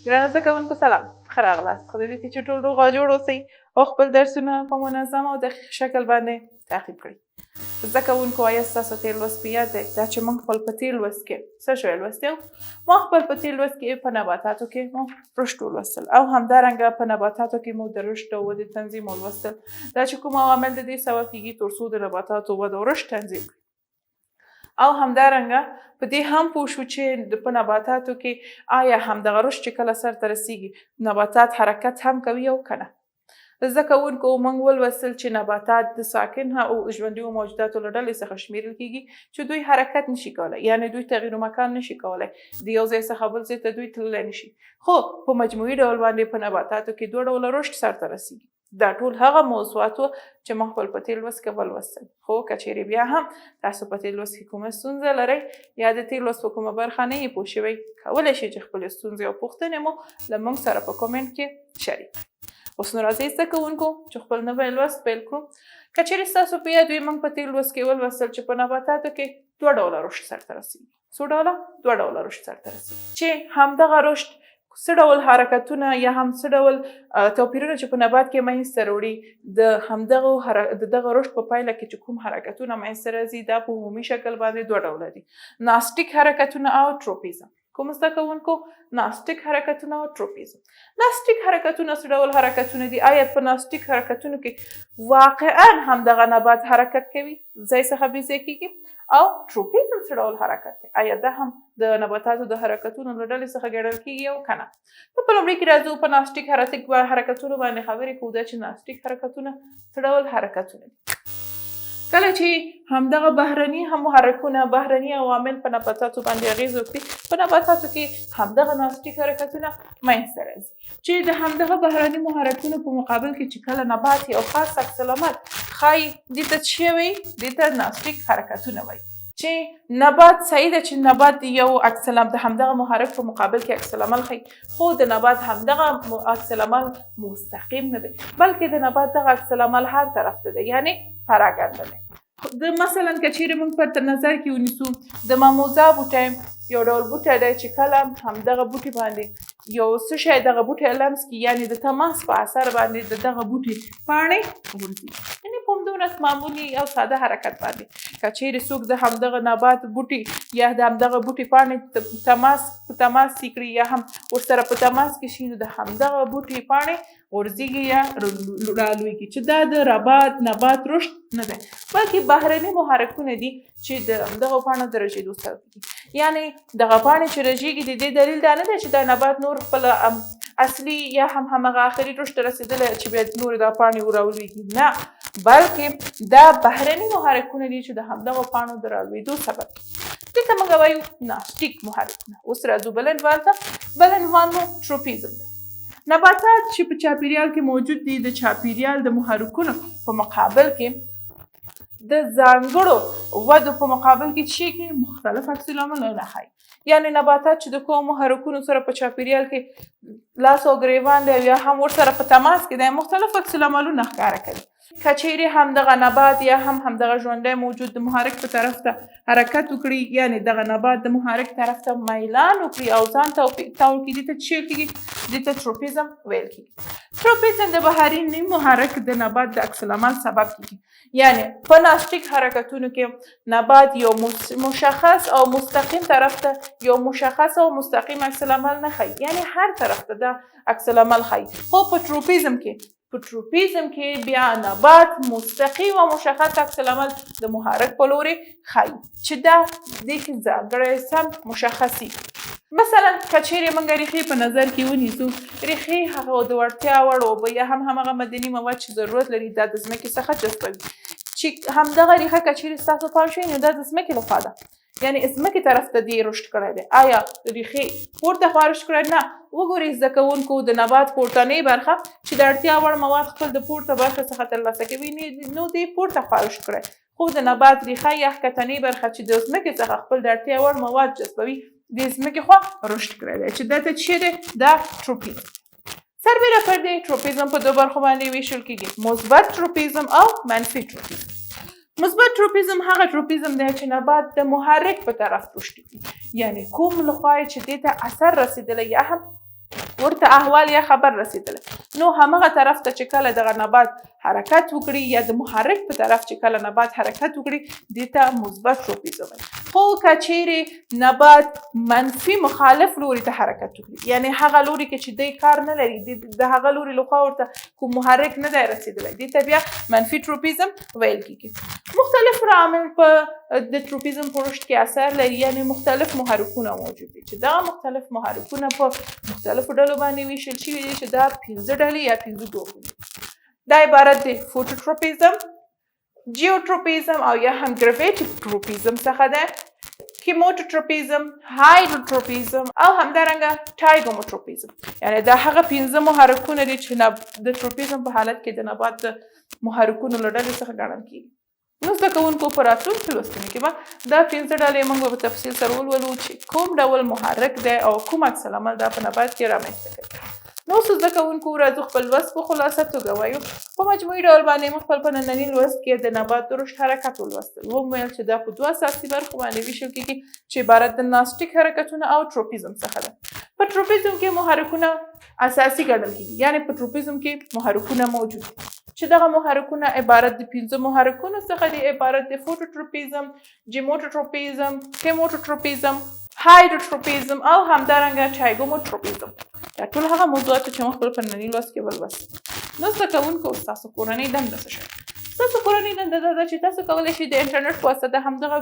ګرانه زده کوونکو سلام، ښه راغلاست. خدای دې چې ټول روغ جوړ اوسئ او خپل درسونه په منظم او دقیق شکل باندې تعقیب کړئ. زده کوونکو آیا ستاسو تېر لوست په یاد دی؟ دا چې موږ خپل په تېر لوست کې څه شی لوستي وو؟ ما خپل په تېر لوست کې په نباتاتو کې مو رشد ولوستل او همدارنګه په نباتاتو کې مو د رشد او ودې تنظیم ولوستل. دا چې کوم عوامل د دې سبب کېږي تر څو د نباتاتو وده او رشد تنظیم کړي. او همدارنګه په دې هم پوه شو چې په نباتاتو کې آیا همدغه رشد چې کله سرته رسیږي نباتات حرکت هم کوي او که نه. زده کوونکو موږ ولوستل چې نباتات د ساکن او ژوندیو موجوداتو له ډلې څخه شمیرل کېږي چې دوی حرکت نشي کولی، یعنې دوی تغییر مکان نشي کولی، د یو ځای څخه بل ځای ته دوی تللی نشي. خو په مجموعي ډول باندې په نباتاتو کې دوه ډوله رشد سرته رسیږي. دا ټول هغه موضوعات وو چې ما خپل په تېر لوست کې ولوستل. خو که چیرې بیا هم تاسو په تېر لوست کې کومه ستونزه لرئ یا د تېر لوست په کومه برخه نه یې پوه شوئ، کولی شئ چې خپلې ستونزې او پوښتنې مو له موږ سره په کومنټ کې شریک کړئ. اوس نو راځئ زده کوونکو چې خپل نوی لوست پیل کړو. که چیرې ستاسو په یاد وي موږ په تېر لوست کې ولوستل چې په نباتاتو کې دوه ډوله رشد سرته رسیږي. څو ډوله؟ دوه ډوله رشد سرته رسیږي چې همدغه رشد څه ډول حرکتونه یا هم څه ډول توپیرونه چې په نبات کې منځته راوړي د دغه رشد په پایله کې چې کوم حرکتونه منځته راځي دا په عمومي شکل باندې دوه ډوله دي: ناستیک حرکتونه او ټروپیزم. کوم زده کوونکو؟ ناستیک حرکتونه او ټروپیزم. ناستیک حرکتونه څه ډول حرکتونه دي؟ آیا په ناستیک حرکتونو کې واقعا همدغه نبات حرکت کوي، ځای څخه بې ځای کېږي؟ او ټروپیزم څه ډول حرکت دی؟ آیا دا هم د نباتاتو د حرکتونو له ډلې څخه ګڼل کېږي او که نه؟ نو په لومړي کې راځو په ناستیک حرکتونو باندې خبرې کوو. دا چې ناستیک حرکتونه څه ډول حرکتونه دي؟ کله چې همدغه بهرني محرکونه، بهرني عوامل په نباتاتو باندې اغېز وکړي، په نباتاتو کې همدغه ناستیک حرکتونه منځته راځي چې د همدغه بهرني محرکونو په مقابل کې چې کله نبات یو خاص عکس العمل ښایي، دې ته څه وایي؟ دې ته ناستیک حرکتونه وایي. چې نبات صحیح ده چې نبات یو عکس العمل د همدغه محرک په مقابل کې عکس العمل ښیي، خو د نبات همدغه عکس العمل مستقیم نه دی، بلکې د نبات دغه عکس العمل هر طرف ته دی، یعنې پراګنده دی. د مثلا که چیرې موږ په نظر کې ونیسو د ماموزه بوټی یو ډول بوټی دی چې کله همدغه بوټي باندې یو څه شی دغه بوټی لمس کړي، یعنې د تماس په اثر باندې د دغه بوټي پاڼې غورځي، یعنې په همدومره معمولي او ساده حرکت باندې که چیرې څوک د همدغه نبات بوټي یا د همدغه بوټي پاڼې په تماس کړي یا هم ورسره په تماس کې شي، نو د همدغه بوټي پاڼې غورځېږي یا رالویږي، چې دا د نبات رشد نه دی، بلکې بهرني محرکونه دي چې د همدغه پاڼو د رژېدو سبب کېږي. یعنې دغه پاڼې چې رژېږي د دې دلیل دا نه دی چې دا نبات نور خپل اصلي یا هم همغه آخري رشد ته رسېدلی چې بیا نورې دا پاڼې راولویږي، نه، بلکې دا بهرني محرکونه دي چې د همدغه پاڼو د رالویدو سبب کېږي. دې ته موږ وایو ناستیک محرکونه. اوس راځو بل عنوان ته. بل عنوان مو ټروپیزم دی. نباتات چې په چاپیریال کې موجود دي د چاپیریال د محرکونو په مقابل کې د ځانګړو ودو په مقابل کې چې مختلف عکس العملونه ښیي. یعنې نباتات چې د کومو محرکونو سره په چاپیریال کې لاس او ګریوان دی یا هم ورسره په تماس کې دی مختلف عکس العملونه ښکاره کوي. که چیرې همدغه نبات یا هم همدغه ژوندی موجود د محرک په طرف ته حرکت وکړي، یعنې دغه نبات د محرک طرف ته میلان وکړي او ځان ته وکړي، دې ته څه کېږي؟ دې ته ټروپیزم ویل کېږي. ټروپیزم د بهرني محرک د نبات د عکس العمل سبب کېږي. یعنې په ناستیک حرکتونو کې نبات یو مشخص او مستقیم طرف ته یو مشخص او مستقیم عکس العمل نه ښیي، یعنې هر طرف ته دا عکس العمل ښیي. خو په ټروپیزم کې بیا نبات مستقیم او مشخص عکس العمل د محرک په لوري ښیي چې دا دې کې ځانګړی سم مشخصي. مثلا که چیرې موږ ریښې په نظر کې ونیسو، ریښې هغه د وړتیا وړ اوبه یا هم همغه معدني مواد چې ضرورت لري دا د ځمکې څخه جذبوي، چې همدغه ریښه که چیرې ستاسو پام شي نو دا د ځمکې لخوا ده، یعنې ځمکې طرف ته دې رشد کړی دی. آیا ریښې پورته خوا رشد کړی؟ نه. وګورئ زده کوونکو د نبات پورتنۍ برخه چې د اړتیا وړ مواد خپل د پورته برخه څخه ترلاسه کوي نو دې پورته خوا رشد کړی، خو د نبات ریښه یا ښکتنۍ برخه چې د ځمکې څخه خپل د اړتیا وړ مواد جذبوي د ځمکې خوا رشد کړی دی، چې دا ته څه دی؟ دا ټروپیزم. سربیره پر دې ټروپیزم په دوه برخو باندې ویشل کېږي: مثبت ټروپیزم او منفي ټروپیزم. مثبت ټروپیزم هغه ټروپیزم دی چې نبات د محرک په طرف رشد کوي، یعنې کوم لخوا چې دې ته اثر رسېدلی یا هم ورته احوال یا خبر رسیدلی نو همغه طرف ته چې کله دغه نبات حرکت وکړي یا د محرک په طرف چې کله نبات حرکت وکړي دې ته مثبت تروفیزم وایي خو که چیرې نبات منفي مخالف لوري ته حرکت وکړي یعنی هغه لوري کې چې دی کار نه لري د هغه لوري لخوا ورته کوم محرک نه دی رسیدلی دې ته بیا منفي تروفیزم ویل کیږي مختلف عوامل په د تروفیزم په رشد کې اثر لري یعنی مختلف محرکونه موجود دي چې دغه مختلف محرکونه په مختلفو ډلو باندې ویشل شوي دي چې دا 15 ډلې یا 15 ګروپونه دا عبارت دی فوټوټروپیزم جیوټروپیزم او یا هم ګریویټیو تروپیزم څخه ده کیموټوټروپیزم هایدروټروپیزم او همدارنګه ټایګوموټروپیزم یعنی دا هغه 15 محرکونه دي چې د تروپیزم په حالت کې د نبات د محرکونو له ډلې څخه ګڼل کیږي نو زده کوونکو په راتلونکي لوستونو کې به دا 15 ډلې موږ په تفصیل سره ولولو چې کوم ډول محرک دی او کوم عکس العمل دا په نبات کې رامنځته کوي نو زده کوونکو راځو خپل لوست په خلاصه توګه وایو په مجموعي ډول باندې موږ خپل په ننني لوست کې د نبات د رشد حرکت ولوستل ومویل چې دا په دوه اساسي برخو باندې ویشل کېږي چې عبارت د ناستیک حرکتونه او تروپیزم څخه ده په تروپیزم کې محرکونه اساسي ګڼل کېږي یعنی په تروپیزم کې محرکونه موجود دي چې دغه محرکونه عبارت د 15 محرکونو څخه دي عبارت د فوټوټروپیزم جیموټوټروپیزم کیموټوټروپیزم هایدروټروپیزم او همدارنګه ټایګوموټروپیزم دا ټول هغه موضوعات چې موږ خپل په ننني لوست کې ولوستل نو زده کوونکو ستاسو کورنۍ دنده څه شوه ستاسو کورنۍ دنده دا ده چې تاسو کولی شئ د انټرنیټ په واسطه همدغه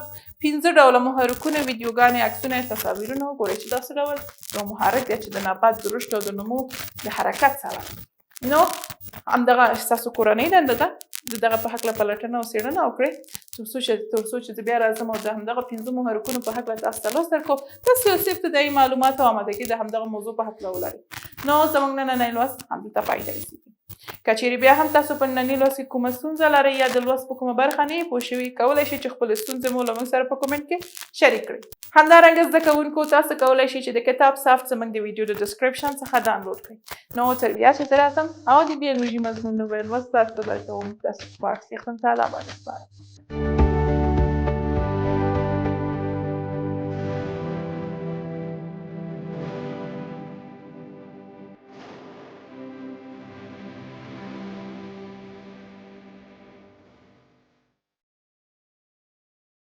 15 ډوله محرکونه ویډیوګانې عکسونه تصاویرونه وګورئ چې داسې ډول یو محرک دی چې د نبات د رشد او د نمو د حرکت سره نو همدغه ستاسو کورنۍ دنده ده د دغه په هکله پلټنه او څېړنه وکړئ تر څو چې زه بیا راځم او د همدغه 15 محرکونو په هکله تاسو ته لوست درکړم تاسو اوس ابتدایي معلومات او آمادګي د همدغه موضوع په هکله ولرئ نو زموږ نننی لوست همدلته پای ته رسېږي که چیرې بیا هم تاسو په ننني لوست کې کومه ستونزه لرئ یا د لوست په کومه برخه نه یې پوه شوي کولی شئ چې خپلې ستونزې مو له موږ سره په کومنټ کې شریک کړئ همدارنګه زده کوونکو تاسو کولی شئ چې د کتاب صفت زموږ د ویډیو د ډسکرپشن څخه ډاونلوډ کړئ نو تر بیا چې ته راځم او د بیولوژي مضمون نو ویل لوست تاسو ته درکوم تاسو په اړخ سلام علیکم